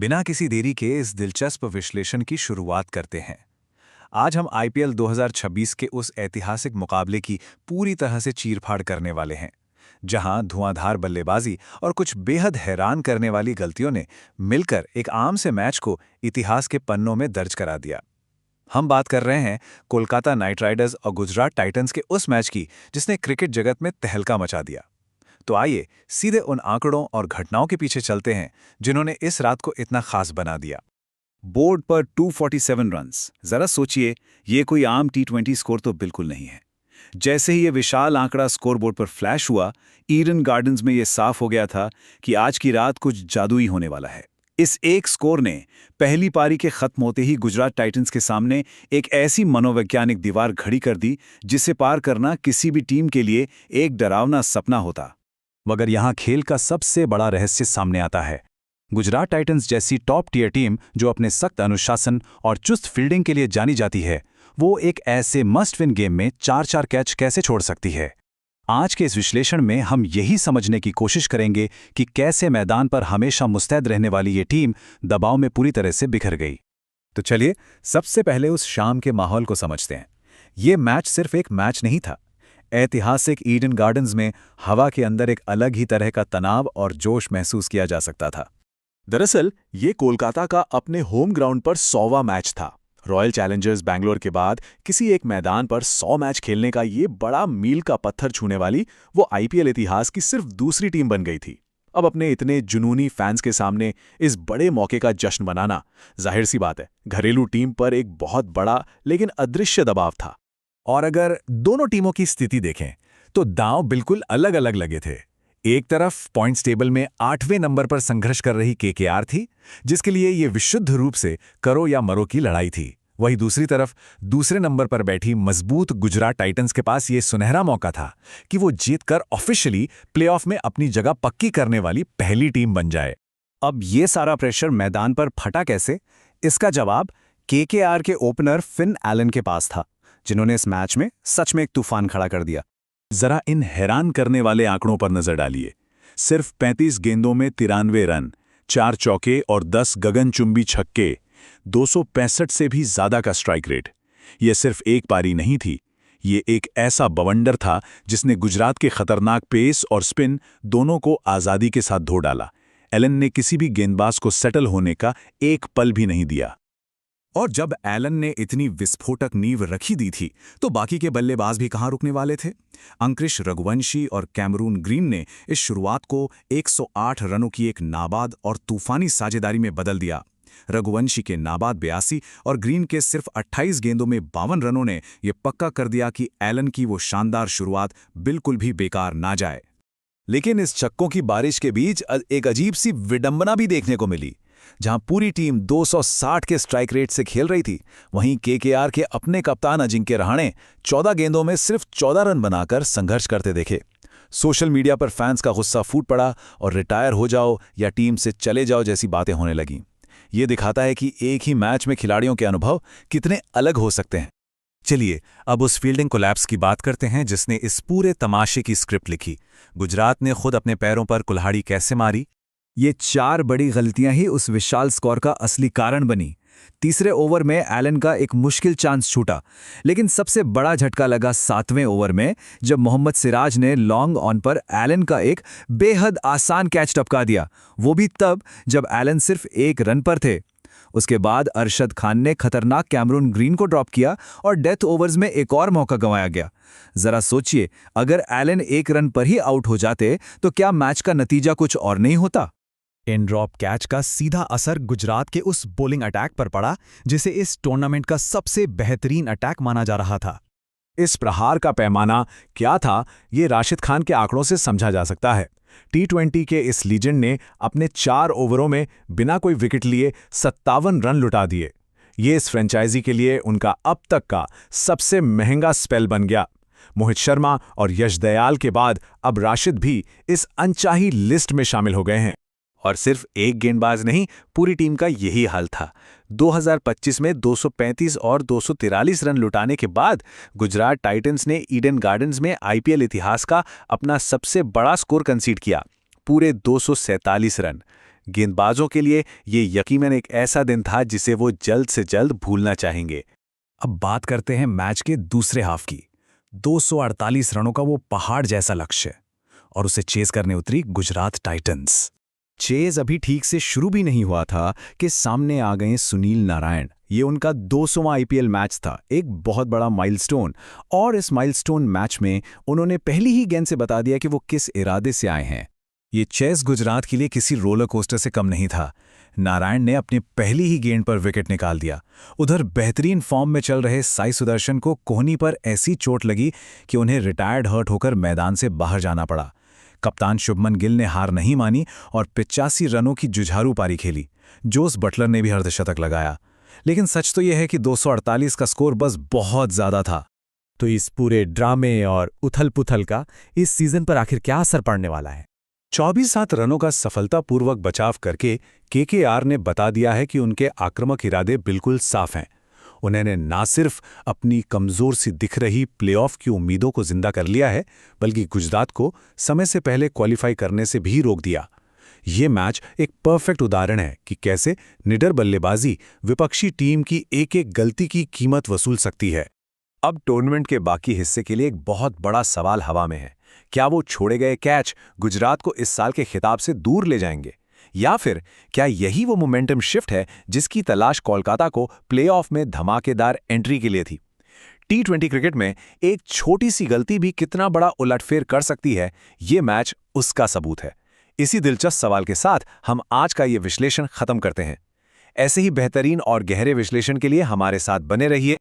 बिना किसी देरी के इस दिलचस्प विश्लेषण की शुरुआत करते हैं। आज हम आईपीएल 2026 के उस ऐतिहासिक मुकाबले की पूरी तरह से चीरफाड़ करने वाले हैं, जहां धुआंधार बल्लेबाजी और कुछ बेहद हैरान करने वाली गलतियों ने मिलकर एक आम से मैच को इतिहास के पन्नों में दर्ज करा दिया। हम बात कर रहे हैं कोलकाता नाइट राइडर्स और गुजरात टाइटंस के उस मैच की जिसने क्रिकेट जगत में तहलका मचा दिया। तो आइए सीधे उन आंकड़ों और घटनाओं के पीछे चलते हैं जिन्होंने इस रात को इतना खास बना दिया। बोर्ड पर 247 रन्स। जरा सोचिए, ये कोई आम टी20 स्कोर तो बिल्कुल नहीं है। जैसे ही ये विशाल आंकड़ा स्कोरबोर्ड पर फ्लैश हुआ, ईडन गार्डन्स में ये साफ हो गया था कि आज की रात कुछ जादुई होने वाला है। इस एक स्कोर ने पहली पारी के खत्म होते ही गुजरात टाइटंस के सामने एक ऐसी मनोवैज्ञानिक दीवार खड़ी कर दी जिसे पार करना किसी भी टीम के लिए एक डरावना सपना होता। मगर यहाँ खेल का सबसे बड़ा रहस्य सामने आता है। गुजरात टाइटंस जैसी टॉप टियर टीम जो अपने सख्त अनुशासन और चुस्त फील्डिंग के लिए जानी जाती है, वो एक ऐसे मस्ट विन गेम में 4-4 कैच कैसे छोड़ सकती है। आज के इस विश्लेषण में हम यही समझने की कोशिश करेंगे कि कैसे मैदान पर हमेशा मुस्तैद रहने वाली ये टीम दबाव में पूरी तरह से बिखर गई। तो चलिए सबसे पहले उस शाम के माहौल को समझते हैं। ये मैच सिर्फ एक मैच नहीं था। ऐतिहासिक ईडन गार्डन्स में हवा के अंदर एक अलग ही तरह का तनाव और जोश महसूस किया जा सकता था। दरअसल ये कोलकाता का अपने होम ग्राउंड पर 100वां मैच था। रॉयल चैलेंजर्स बैंगलोर के बाद किसी एक मैदान पर 100 मैच खेलने का ये बड़ा मील का पत्थर छूने वाली वो आईपीएल इतिहास की सिर्फ दूसरी टीम बन गई थी। अब अपने इतने जुनूनी फैंस के सामने इस बड़े मौके का जश्न मनाना, जाहिर सी बात है, घरेलू टीम पर एक बहुत बड़ा लेकिन अदृश्य दबाव था। और अगर दोनों टीमों की स्थिति देखें तो दांव बिल्कुल अलग अलग लगे थे। एक तरफ पॉइंट्स टेबल में 8वें नंबर पर संघर्ष कर रही केकेआर थी, जिसके लिए ये विशुद्ध रूप से करो या मरो की लड़ाई थी। वहीं दूसरी तरफ दूसरे नंबर पर बैठी मजबूत गुजरात टाइटंस के पास ये सुनहरा मौका था कि वो जीतकर ऑफिशियली प्लेऑफ में अपनी जगह पक्की करने वाली पहली टीम बन जाए। अब ये सारा प्रेशर मैदान पर फटा कैसे? इसका जवाब केकेआर के ओपनर फिन एलन के पास था, जिन्होंने इस मैच में सच में एक तूफान खड़ा कर दिया। जरा इन हैरान करने वाले आंकड़ों पर नजर डालिए। सिर्फ 35 गेंदों में 93 रन, 4 चौके और 10 गगनचुंबी छक्के, 265 से भी ज्यादा का स्ट्राइक रेट। यह सिर्फ एक पारी नहीं थी, ये एक ऐसा बवंडर था जिसने गुजरात के खतरनाक पेस और स्पिन दोनों को आजादी के साथ धो डाला। एलन ने किसी भी गेंदबाज को सेटल होने का एक पल भी नहीं दिया। और जब एलन ने इतनी विस्फोटक नींव रखी दी थी तो बाकी के बल्लेबाज भी कहां रुकने वाले थे। अंकृश रघुवंशी और कैमरून ग्रीन ने इस शुरुआत को 108 रनों की एक नाबाद और तूफानी साझेदारी में बदल दिया। रघुवंशी के नाबाद 82 और ग्रीन के सिर्फ 28 गेंदों में 52 रनों ने यह पक्का कर दिया कि एलन की वो शानदार शुरुआत बिल्कुल भी बेकार ना जाए। लेकिन इस छक्कों की बारिश के बीच एक अजीब सी विडंबना भी देखने को मिली। जहां पूरी टीम 260 के स्ट्राइक रेट से खेल रही थी, वहीं केकेआर के अपने कप्तान अजिंक्य रहाणे 14 गेंदों में सिर्फ 14 रन बनाकर संघर्ष करते देखे। सोशल मीडिया पर फैंस का गुस्सा फूट पड़ा और रिटायर हो जाओ या टीम से चले जाओ जैसी बातें होने लगीं। ये दिखाता है कि एक ही मैच में खिलाड़ियों के अनुभव कितने अलग हो सकते हैं। चलिए अब उस फील्डिंग कोलैप्स की बात करते हैं जिसने इस पूरे तमाशे की स्क्रिप्ट लिखी। गुजरात ने खुद अपने पैरों पर कुल्हाड़ी कैसे मारी। ये 4 बड़ी गलतियां ही उस विशाल स्कोर का असली कारण बनी। तीसरे ओवर में एलन का एक मुश्किल चांस छूटा, लेकिन सबसे बड़ा झटका लगा 7वें ओवर में जब मोहम्मद सिराज ने लॉन्ग ऑन पर एलन का एक बेहद आसान कैच टपका दिया, वो भी तब जब एलन सिर्फ 1 रन पर थे। उसके बाद अरशद खान ने खतरनाक कैमरून ग्रीन को ड्रॉप किया और डेथ ओवर्स में एक और मौका गंवाया गया। जरा सोचिए, अगर एलन 1 रन पर ही आउट हो जाते तो क्या मैच का नतीजा कुछ और नहीं होता। इन ड्रॉप कैच का सीधा असर गुजरात के उस बॉलिंग अटैक पर पड़ा जिसे इस टूर्नामेंट का सबसे बेहतरीन अटैक माना जा रहा था। इस प्रहार का पैमाना क्या था, ये राशिद खान के आंकड़ों से समझा जा सकता है। टी20 के इस लीजेंड ने अपने 4 ओवरों में बिना कोई विकेट लिए 57 रन लुटा दिए। ये इस फ्रेंचाइजी के लिए उनका अब तक का सबसे महंगा स्पेल बन गया। मोहित शर्मा और यश दयाल के बाद अब राशिद भी इस अनचाही लिस्ट में शामिल हो गए हैं। और सिर्फ एक गेंदबाज नहीं, पूरी टीम का यही हाल था। 2025 में 235 और 243 रन लुटाने के बाद गुजरात टाइटंस ने ईडन गार्डन्स में आईपीएल इतिहास का अपना सबसे बड़ा स्कोर कंसीड किया, पूरे 247 रन। गेंदबाजों के लिए ये यकीनन एक ऐसा दिन था जिसे वो जल्द से जल्द भूलना चाहेंगे। अब बात करते हैं मैच के दूसरे हाफ की। 248 रनों का वो पहाड़ जैसा लक्ष्य, और उसे चेस करने उतरी गुजरात टाइटंस। चेज अभी ठीक से शुरू भी नहीं हुआ था कि सामने आ गए सुनील नारायण। ये उनका 200वां आईपीएल मैच था, एक बहुत बड़ा माइलस्टोन, और इस माइलस्टोन मैच में उन्होंने पहली ही गेंद से बता दिया कि वो किस इरादे से आए हैं। ये चेस गुजरात के लिए किसी रोलर कोस्टर से कम नहीं था। नारायण ने अपनी पहली ही गेंद पर विकेट निकाल दिया। उधर बेहतरीन फॉर्म में चल रहे साई सुदर्शन को कोहनी पर ऐसी चोट लगी कि उन्हें रिटायर्ड हर्ट होकर मैदान से बाहर जाना पड़ा। कप्तान शुभमन गिल ने हार नहीं मानी और 85 रनों की जुझारू पारी खेली। जोस बटलर ने भी अर्धशतक लगाया। लेकिन सच तो यह है कि 248 का स्कोर बस बहुत ज्यादा था। तो इस पूरे ड्रामे और उथल-पुथल का इस सीजन पर आखिर क्या असर पड़ने वाला है? 24 रनों का सफलतापूर्वक बचाव करके केकेआर ने बता दिया है कि उनके आक्रामक इरादे बिल्कुल साफ हैं। उन्होंने ना सिर्फ अपनी कमजोर सी दिख रही प्लेऑफ की उम्मीदों को जिंदा कर लिया है, बल्कि गुजरात को समय से पहले क्वालिफाई करने से भी रोक दिया। ये मैच एक परफेक्ट उदाहरण है कि कैसे निडर बल्लेबाजी विपक्षी टीम की एक-एक गलती की कीमत वसूल सकती है। अब टूर्नामेंट के बाकी हिस्से के लिए एक बहुत बड़ा सवाल हवा में है। क्या वो छोड़े गए कैच गुजरात को इस साल के खिताब से दूर ले जाएंगे, या फिर क्या यही वो मोमेंटम शिफ्ट है जिसकी तलाश कोलकाता को प्लेऑफ में धमाकेदार एंट्री के लिए थी? टी20 क्रिकेट में एक छोटी सी गलती भी कितना बड़ा उलटफेर कर सकती है, ये मैच उसका सबूत है। इसी दिलचस्प सवाल के साथ हम आज का ये विश्लेषण खत्म करते हैं। ऐसे ही बेहतरीन और गहरे विश्लेषण के लिए हमारे साथ बने रहिए।